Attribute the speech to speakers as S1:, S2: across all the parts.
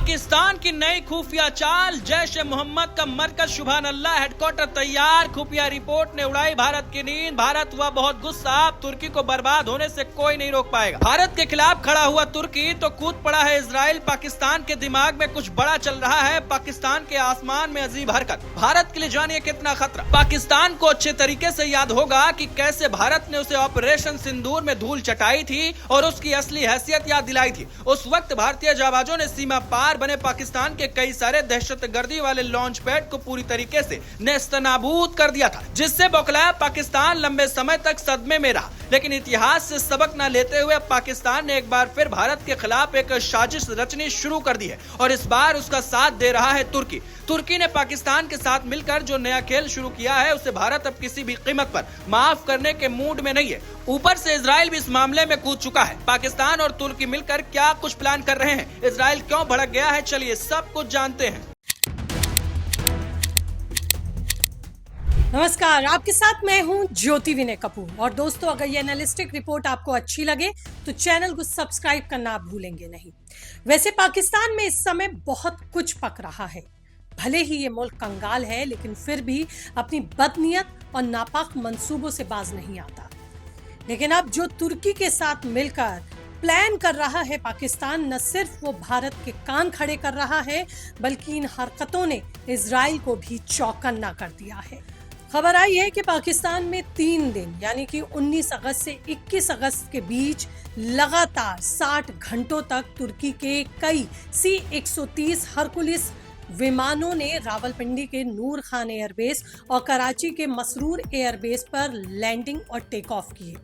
S1: पाकिस्तान की नई खुफिया चाल, जैश ए मोहम्मद का मरकज सुभान अल्लाह हेडक्वार्टर तैयार। खुफिया रिपोर्ट ने उड़ाई भारत की नींद। भारत हुआ बहुत गुस्सा, अब तुर्की को बर्बाद होने से कोई नहीं रोक पाएगा। भारत के खिलाफ खड़ा हुआ तुर्की तो कूद पड़ा है इजराइल। पाकिस्तान के दिमाग में कुछ बड़ा चल रहा है। पाकिस्तान के आसमान में अजीब हरकत। भारत के लिए जानिए कितना खतरा। पाकिस्तान को अच्छे तरीके से याद होगा कि कैसे भारत ने उसे ऑपरेशन सिंदूर में धूल चटाई थी और उसकी असली हैसियत याद दिलाई थी। उस वक्त भारतीय जाबाजों ने सीमा पार बने पाकिस्तान के कई सारे दहशतगर्दी वाले लॉन्च पैड को पूरी तरीके से नेस्तनाबूद कर दिया था, जिससे बौखलाया पाकिस्तान लंबे समय तक सदमे में रहा। लेकिन इतिहास से सबक न लेते हुए पाकिस्तान ने एक बार फिर भारत के खिलाफ एक साजिश रचनी शुरू कर दी है और इस बार उसका साथ दे रहा है तुर्की। तुर्की ने पाकिस्तान के साथ मिलकर जो नया खेल शुरू किया है उसे भारत अब किसी भी कीमत पर माफ करने के मूड में नहीं है। ऊपर से इजराइल भी इस मामले में कूद चुका है। पाकिस्तान और तुर्की मिलकर क्या कुछ प्लान कर रहे हैं, इजराइल क्यों भड़क गया है, चलिए सब कुछ जानते हैं।
S2: नमस्कार, आपके साथ मैं हूं ज्योति विनय कपूर। और दोस्तों, अगर ये एनालिस्टिक रिपोर्ट आपको अच्छी लगे तो चैनल को सब्सक्राइब करना आप भूलेंगे नहीं। वैसे पाकिस्तान में इस समय बहुत कुछ पक रहा है। भले ही ये मुल्क कंगाल है, लेकिन फिर भी अपनी बदनीयत और नापाक मंसूबों से बाज नहीं आता। लेकिन अब जो तुर्की के साथ मिलकर प्लान कर रहा है पाकिस्तान, न सिर्फ वो भारत के कान खड़े कर रहा है, बल्कि इन हरकतों ने इजराइल को भी चौकन्ना कर दिया है। खबर आई है कि पाकिस्तान में 3 दिन यानी कि 19 अगस्त से 21 अगस्त के बीच लगातार 60 घंटों तक तुर्की के कई C-130 हरकुलिस विमानों ने रावलपिंडी के नूर खान एयरबेस और कराची के मसरूर एयरबेस पर लैंडिंग और टेक ऑफ किए।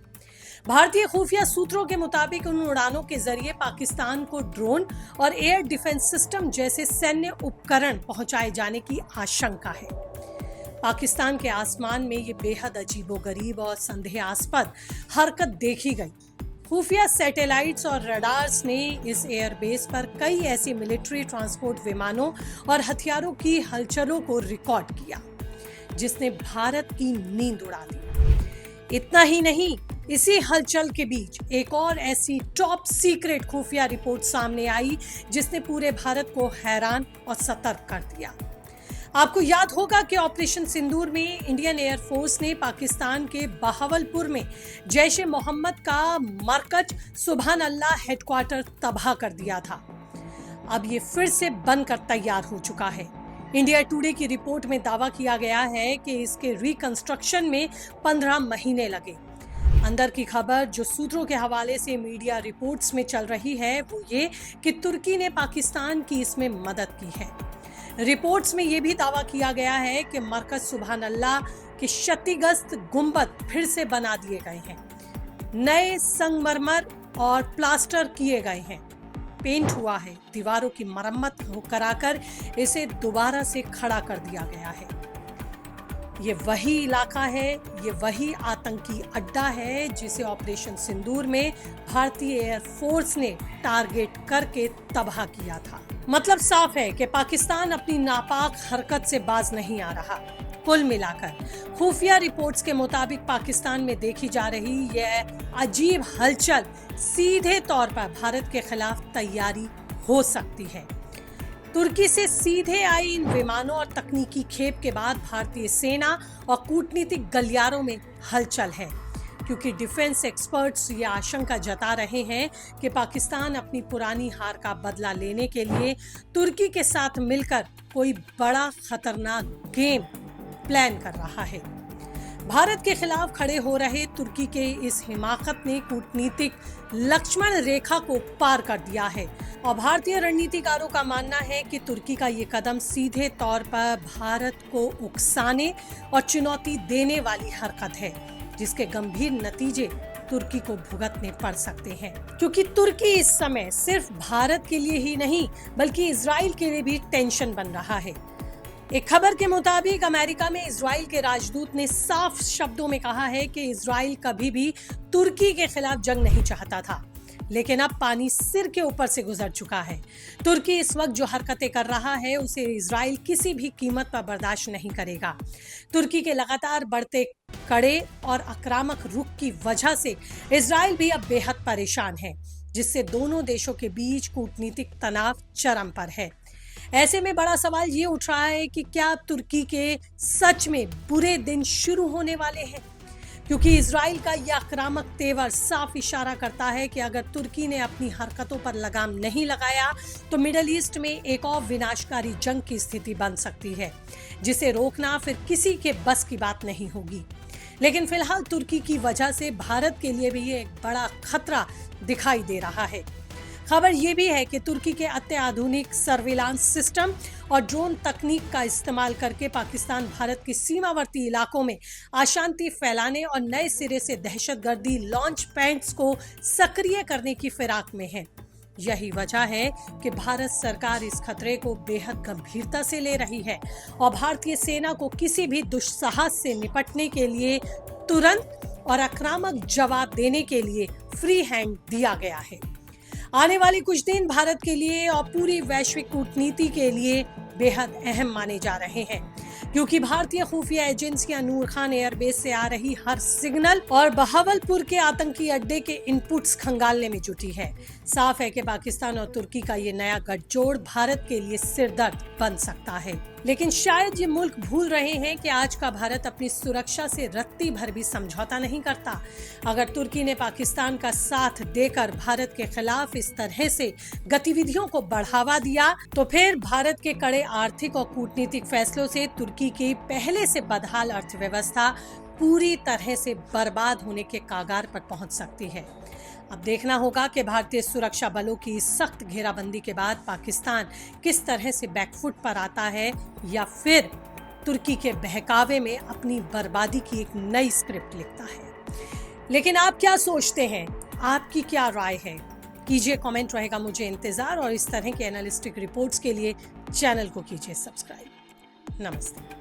S2: भारतीय खुफिया सूत्रों के मुताबिक उन उड़ानों के जरिए पाकिस्तान को ड्रोन और एयर डिफेंस सिस्टम जैसे सैन्य उपकरण पहुंचाए जाने की आशंका है। पाकिस्तान के आसमान में ये बेहद अजीबोगरीब और संदेहास्पद हरकत देखी गई। खुफिया सैटेलाइट्स और रडार्स ने इस एयरबेस पर कई ऐसे मिलिट्री ट्रांसपोर्ट विमानों और हथियारों की हलचलों को रिकॉर्ड किया, जिसने भारत की नींद उड़ा दी। इतना ही नहीं, इसी हलचल के बीच एक और ऐसी टॉप सीक्रेट खुफिया रिपोर्ट सामने आई जिसने पूरे भारत को हैरान और सतर्क कर दिया। आपको याद होगा कि ऑपरेशन सिंदूर में इंडियन एयरफोर्स ने पाकिस्तान के बहावलपुर में जैश ए मोहम्मद का मरकज सुभान अल्लाह हेडक्वार्टर तबाह कर दिया था। अब ये फिर से बनकर तैयार हो चुका है। इंडिया टुडे की रिपोर्ट में दावा किया गया है कि इसके रिकंस्ट्रक्शन में 15 महीने लगे। अंदर की खबर जो सूत्रों के हवाले से मीडिया रिपोर्ट्स में चल रही है वो ये कि तुर्की ने पाकिस्तान की इसमें मदद की है। रिपोर्ट्स में यह भी दावा किया गया है कि मरकज सुभान अल्लाह के क्षतिग्रस्त गुंबद फिर से बना दिए गए हैं, नए संगमरमर और प्लास्टर किए गए हैं, पेंट हुआ है, दीवारों की मरम्मत कराकर इसे दोबारा से खड़ा कर दिया गया है। ये वही इलाका है, ये वही आतंकी अड्डा है जिसे ऑपरेशन सिंदूर में भारतीय एयरफोर्स ने टारगेट करके तबाह किया था। मतलब साफ है कि पाकिस्तान अपनी नापाक हरकत से बाज नहीं आ रहा। कुल मिलाकर खुफिया रिपोर्ट्स के मुताबिक पाकिस्तान में देखी जा रही यह अजीब हलचल सीधे तौर पर भारत के खिलाफ तैयारी हो सकती है। तुर्की से सीधे आई इन विमानों और तकनीकी खेप के बाद भारतीय सेना और कूटनीतिक गलियारों में हलचल है, क्योंकि डिफेंस एक्सपर्ट्स ये आशंका जता रहे हैं कि पाकिस्तान अपनी पुरानी हार का बदला लेने के लिए तुर्की के साथ मिलकर कोई बड़ा खतरनाक गेम प्लान कर रहा है। भारत के खिलाफ खड़े हो रहे तुर्की के इस हिमाकत ने कूटनीतिक लक्ष्मण रेखा को पार कर दिया है और भारतीय रणनीतिकारों का मानना है कि तुर्की का ये कदम सीधे तौर पर भारत को उकसाने और चुनौती देने वाली हरकत है, जिसके गंभीर नतीजे तुर्की को भुगतने पड़ सकते हैं। क्योंकि तुर्की इस समय सिर्फ भारत के लिए ही नहीं बल्कि इजराइल के लिए भी टेंशन बन रहा है। एक खबर के मुताबिक अमेरिका में इजराइल के राजदूत ने साफ शब्दों में कहा है कि इजराइल कभी भी तुर्की के खिलाफ जंग नहीं चाहता था, लेकिन अब पानी सिर के ऊपर से गुजर चुका है। तुर्की इस वक्त जो हरकतें कर रहा है उसे इजराइल किसी भी कीमत पर बर्दाश्त नहीं करेगा। तुर्की के लगातार बढ़ते कड़े और आक्रामक रुख की वजह से इजराइल भी अब बेहद परेशान है। जिससे दोनों देशों के बीच कूटनीतिक तनाव चरम पर है। ऐसे में बड़ा सवाल ये उठ रहा है कि क्या तुर्की के सच में बुरे दिन शुरू होने वाले हैं, क्योंकि इजराइल का यह आक्रामक तेवर साफ इशारा करता है कि अगर तुर्की ने अपनी हरकतों पर लगाम नहीं लगाया तो मिडल ईस्ट में एक और विनाशकारी जंग की स्थिति बन सकती है, जिसे रोकना फिर किसी के बस की बात नहीं होगी। लेकिन फिलहाल तुर्की की वजह से भारत के लिए भी ये एक बड़ा खतरा दिखाई दे रहा है। खबर ये भी है कि तुर्की के अत्याधुनिक सर्विलांस सिस्टम और ड्रोन तकनीक का इस्तेमाल करके पाकिस्तान भारत के सीमावर्ती इलाकों में अशांति फैलाने और नए सिरे से दहशतगर्दी लॉन्च पैड्स को सक्रिय करने की फिराक में है। यही वजह है कि भारत सरकार इस खतरे को बेहद गंभीरता से ले रही है और भारतीय सेना को किसी भी दुस्साहस से निपटने के लिए तुरंत और आक्रामक जवाब देने के लिए फ्री हैंड दिया गया है। आने वाले कुछ दिन भारत के लिए और पूरी वैश्विक कूटनीति के लिए बेहद अहम माने जा रहे हैं, क्योंकि भारतीय खुफिया एजेंसियां नूर खान एयरबेस से आ रही हर सिग्नल और बहावलपुर के आतंकी अड्डे के इनपुट्स खंगालने में जुटी है। साफ है कि पाकिस्तान और तुर्की का ये नया गठजोड़ भारत के लिए सिरदर्द बन सकता है। लेकिन शायद ये मुल्क भूल रहे हैं कि आज का भारत अपनी सुरक्षा से रत्ती भर भी समझौता नहीं करता। अगर तुर्की ने पाकिस्तान का साथ देकर भारत के खिलाफ इस तरह से गतिविधियों को बढ़ावा दिया तो फिर भारत के कड़े आर्थिक और कूटनीतिक फैसलों से तुर्की की पहले से बदहाल अर्थव्यवस्था पूरी तरह से बर्बाद होने के कागार पर पहुंच सकती है। अब देखना होगा कि भारतीय सुरक्षा बलों की सख्त घेराबंदी के बाद पाकिस्तान किस तरह से बैकफुट पर आता है या फिर तुर्की के बहकावे में अपनी बर्बादी की एक नई स्क्रिप्ट लिखता है। लेकिन आप क्या सोचते हैं? आपकी क्या राय है? कीजिए कमेंट, रहेगा मुझे इंतजार। और इस तरह के एनालिस्टिक रिपोर्ट्स के लिए चैनल को कीजिए सब्सक्राइब। नमस्ते।